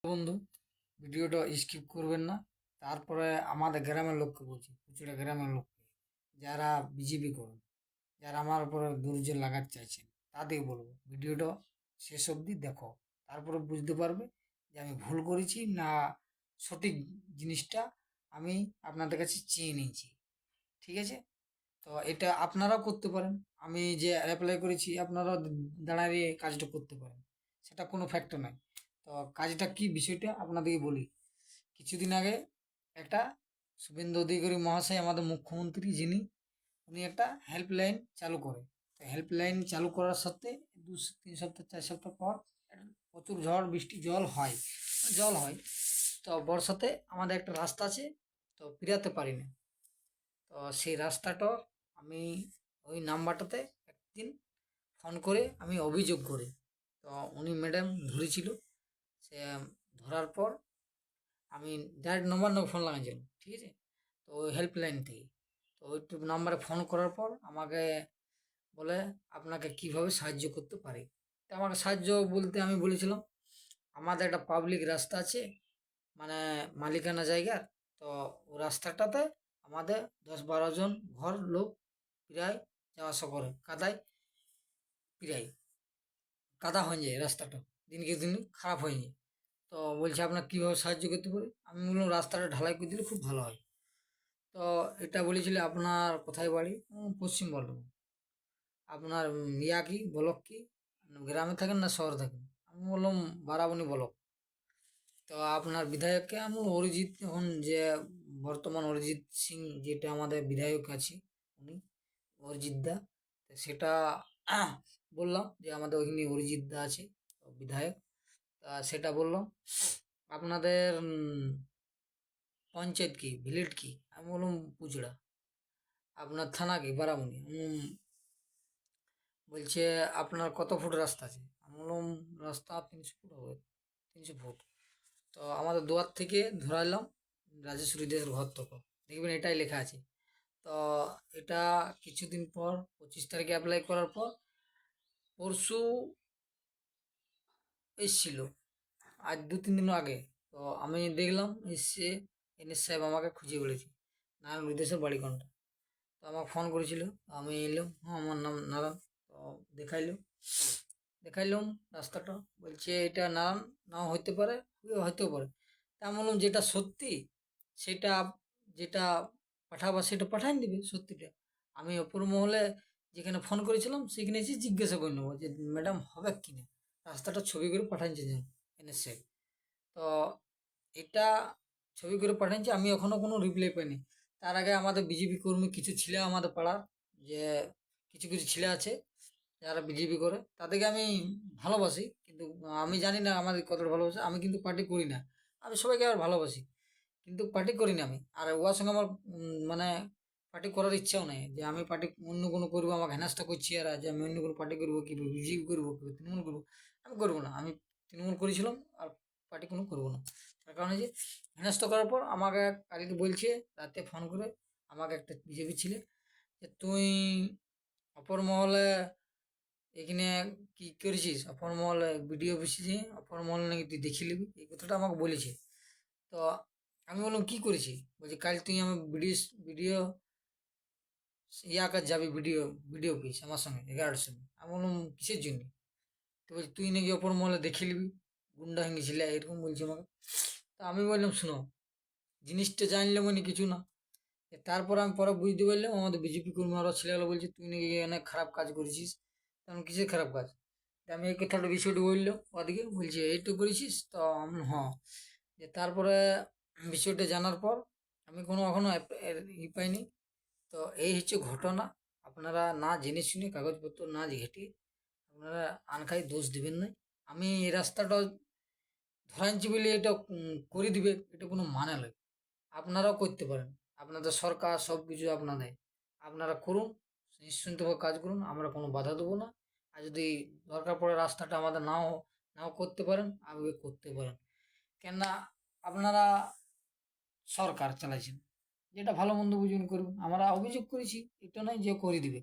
বন্ধু, ভিডিওটা স্কিপ করবেন না। তারপরে আমাদের গ্রামের লোককে বলছি, কুচুড়া গ্রামের লোককে, যারা বিজেপি করেন, যারা আমার উপরে দুর্জোর লাগাতে চাইছেন, তাদের বলবো ভিডিওটা শেষ অবধি দেখো। তারপরে বুঝতে পারবে যে আমি ভুল করেছি না সঠিক জিনিসটা আমি আপনাদের কাছে চেয়ে নিয়েছি। ঠিক আছে? তো এটা আপনারাও করতে পারেন। আমি যে অ্যাপ্লাই করেছি আপনারাও দাঁড়িয়ে কাজটা করতে পারেন। সেটা কোনো ফ্যাক্টর নয়। তো কাজটা কি বিষয়টা আপনাদেরকে বলি। কিছুদিন আগে একটা শুভেন্দু অধিকারী মহাশয়, আমাদের মুখ্যমন্ত্রী যিনি, উনি একটা হেল্পলাইন চালু করে। তো হেল্পলাইন চালু করার সাথে 2 3 সপ্তাহ 4 সপ্তাহ পর একটা প্রচুর ঝড় বৃষ্টি জল হয়। তো বর্ষাতে আমাদের একটা রাস্তা আছে, তো পেরাতে পারি না। তো সেই রাস্তাটা আমি ওই নাম্বারটাতে একদিন ফোন করে আমি অভিযোগ করি। তো উনি ম্যাডাম ধরেছিল। সে ধরার পর আমি ডাইরেক্ট নম্বর ফোন লাগাইছিলাম। ঠিক আছে? তো ওই হেল্পলাইন থেকে, তো ওই নাম্বারে ফোন করার পর আমাকে বলে আপনাকে কিভাবে সাহায্য করতে পারি। তো আমাকে সাহায্য বলতে আমি বলেছিলাম আমাদের একটা পাবলিক রাস্তা আছে, মানে মালিকানা জায়গার। তো ও রাস্তাটাতে আমাদের 10 12 জন ঘর লোক প্রায় যাওয়া আসা করে, প্রায় কাদা হয়ে যায় রাস্তাটা, দিনকে দিন খারাপ হয়ে যায়। তো বলছে আপনার কীভাবে সাহায্য করতে পারি। আমি বললাম রাস্তাটা ঢালাই করে দিলে খুব ভালো হয়। তো এটা বলেছিল আপনার কোথায় বাড়ি? পশ্চিম বর্ধমান। আপনার ইয়া কি ব্লক কি, গ্রামে থাকেন না শহরে থাকেন? আমি বললাম বারাবণী ব্লক। তো আপনার বিধায়ককে, আমি অরিজিৎ, এখন যে বর্তমান অরিজিৎ সিং যেটা আমাদের বিধায়ক আছে, উনি অরিজিৎ দা। তো সেটা বললাম যে আমাদের ওইখানে অরিজিৎ দা আছে, তো বিধায়ক। তা সেটা বললাম আপনাদের পঞ্চায়েত কি, ভিলেজ কি? আমি বললাম পুজড়া। আপনার থানা কি, বারামুনি? বলছে আপনার কত ফুট রাস্তা আছে? আমি বললাম রাস্তা 300 ফুট হবে। 300 ফুট। তো আমাদের দুয়ার থেকে ধরাইলাম রাজেশ্বরী দেশের ঘর থেকে, দেখবেন এটাই লেখা আছে। তো এটা কিছুদিন পর 25 তারিখে অ্যাপ্লাই করার পর পরশু এসছিল, আজ 2 3 দিন আগে। তো আমি দেখলাম এসছে, এনএস সাহেব আমাকে খুঁজে বলেছে নারায়ণ বিদেশের বাড়ি কোনটা। তো আমাকে ফোন করেছিল, আমি এলাম, হ্যাঁ আমার নাম নারায়ণ। তো দেখাইলো, দেখাইলাম রাস্তাটা। বলছে এটা নারায়ণ নাও হইতে পারে, হইতেও পারে। তা আমি বললাম যেটা সত্যি সেটা যেটা পাঠাবা সেটা পাঠাই দিবে সত্যিটা। আমি অপর মহলে যেখানে ফোন করেছিলাম সেখানে এসে জিজ্ঞাসা করে নেবো যে ম্যাডাম হবে কিনা, রাস্তাটা ছবি করে পাঠাচ্ছে যেন এনএসএ। তো এটা ছবি করে পাঠাচ্ছি, আমি এখনো কোনো রিপ্লাই পাইনি। তার আগে আমাদের বিজেপি কর্মী কিছু ছিল আমাদের পাড়ার, যে কিছু কিছু ছেলে আছে যারা বিজেপি করে, তাদেরকে আমি ভালোবাসি, কিন্তু আমি জানি না আমাদের কতটা ভালোবাসে। আমি কিন্তু পার্টি করি না, আমি সবাইকে আর ভালোবাসি, কিন্তু পার্টি করি না আমি। আর ওর সঙ্গে আমার মানে পার্টি করার ইচ্ছাও নেই, যে আমি পার্টি অন্য কোনো করবো, আমাকে হেনস্থা করছি আর যে আমি অন্য কোনো পার্টি করবো, কি বিজেপি করবো, কি তৃণমূল করবো। আমি করবো না। আমি তৃণমূল করেছিলাম আর পার্টি কোনো করবো না। তার কারণে যে হেনস্থা করার পর আমাকে কালকে বলছে রাতে ফোন করে, আমাকে একটা বিজেপি ছেলে, যে তুই অপর মহলে এখানে কি করেছিস, অপর মহলে ভিডিও বেশিছি, অপর মহলে নাকি তুই দেখে নিবি, এই কথাটা আমাকে বলেছে। তো আমি বললাম কি করেছি? বলছি কাল তুই আমার ভিডিও ভিডিও কাজ যাবি, ভিডিও ভিডিও পিস আমার সঙ্গে 11টার সময়। আমি বললাম কিসের জন্য? তো বলছি তুই নাকি অপর মহলে দেখে নিবি, গুন্ডা ভেঙেছিলে, এরকম বলছে আমাকে। তা আমি বললাম শুনো, জিনিসটা জানলে মানে কিছু না। তারপর আমি পরে বুঝতে পারলাম আমাদের বিজেপি কর্মী আরও ছেলেগুলো বলছে তুই নাকি অনেক খারাপ কাজ করেছিস। তেমন কিসের খারাপ কাজ? তা আমি এই কথাটা বিষয়টা বললো ওদিকে, বলছে এইটু করেছিস? তো আমি হ্যাঁ। যে তারপরে বিষয়টা জানার পর আমি কোনো এখনো পাইনি। তো এই হচ্ছে ঘটনা। আপনারা না জেনে শুনে কাগজপত্র না ঘেঁটে আপনারা আনখাই দোষ দিবেন না। আমি এই রাস্তাটা ধরাইছি বলে এটা করে দিবে, এটা কোনো মানে নয়। আপনারাও করতে পারেন, আপনাদের সরকার সব কিছু আপনাদের, আপনারা করুন, নিশ্চিন্তভাবে কাজ করুন, আমরা কোনো বাধা দেবো না। আর যদি দরকার পড়ে রাস্তাটা আমাদের নাও নাও করতে পারেন, আগে করতে পারেন। কেননা আপনারা সরকার চালাইছেন, যেটা ভালো মন্দ বুঝুন করুন। আমরা অভিযোগ করেছি, এটা নয় যে করে দিবে।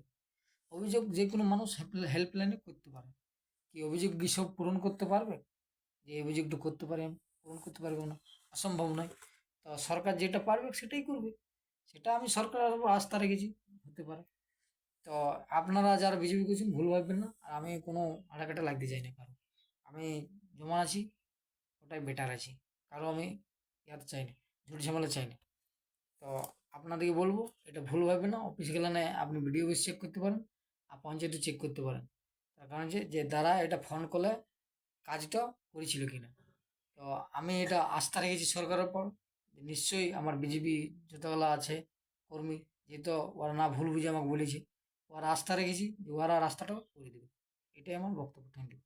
অভিযোগ যে কোনো মানুষ হেল্পলাইনে করতে পারে। কি অভিযোগ কি সব পূরণ করতে পারবে? যে এই অভিযোগটা করতে পারি আমি? পূরণ করতে পারবে না, অসম্ভব নয়। তো সরকার যেটা পারবে সেটাই করবে, সেটা আমি সরকারের উপর আস্থা রেখেছি, হতে পারে। তো আপনারা যারা বিজেপি করছেন ভুল ভাববেন না, আর আমি কোনো আড়াকাটা লাগতে চাই না কারো। আমি যেমন আছি ওটাই বেটার আছি, কারো আমি ইয়াতে চাই না, ঝুট ঝামেলা চাই না। তো আপনাদেরকে বলবো এটা ভুল ভাববেন না, অফিস গেলে না আপনি ভিডিও বেস চেক করতে পারেন, আর পঞ্চায়েতে চেক করতে পারেন। তার কারণ যে দ্বারা এটা ফোন করলে কাজটা করেছিল কিনা। তো আমি এটা আস্থা রেখেছি সরকারের উপর, যে নিশ্চয়ই আমার বিজেপি যতগুলো আছে কর্মী, যেহেতু ওরা না ভুল বুঝে আমাকে বলেছে, ওরা আস্থা রেখেছি যে ওরা রাস্তাটাও করে দেবে। এটাই আমার বক্তব্য। Thank you.